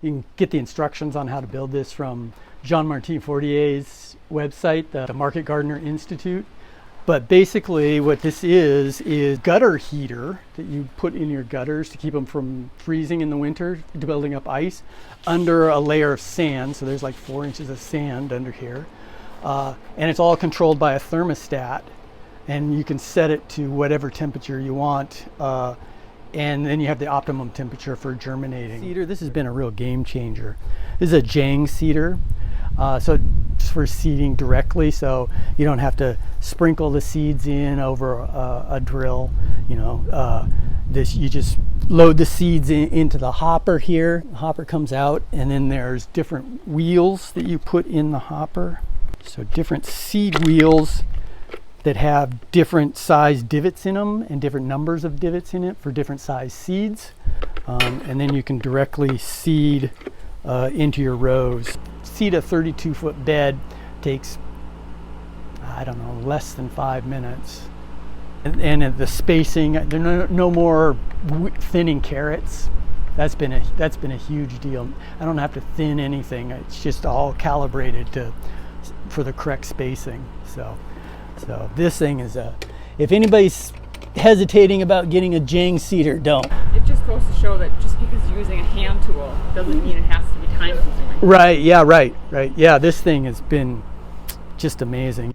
You can get the instructions on how to build this from Jean-Martin Fortier's website, the Market Gardener Institute. But basically what this is gutter heater that you put in your gutters to keep them from freezing in the winter, building up ice, under a layer of sand. So there's like 4 inches of sand under here. And it's all controlled by a thermostat. And you can set it to whatever temperature you want. And then you have the optimum temperature for germinating. Seeder, this has been a real game changer. This is a Jang Seeder. So just for seeding directly, so you don't have to sprinkle the seeds in over a drill. You just load the seeds into the hopper here. The hopper comes out, and then there's different wheels that you put in the hopper. So different seed wheels that have different size divots in them and different numbers of divots in it for different size seeds. And then you can directly seed into your rows. Seed a 32-foot bed takes, I don't know, less than 5 minutes. And the spacing, there are no more thinning carrots. That's been a huge deal. I don't have to thin anything. It's just all calibrated for the correct spacing. So this thing is if anybody's hesitating about getting a Jang Seeder, don't. It just goes to show that just because you're using a hand tool doesn't mean it has to be time consuming. Right, yeah, right. Yeah, this thing has been just amazing.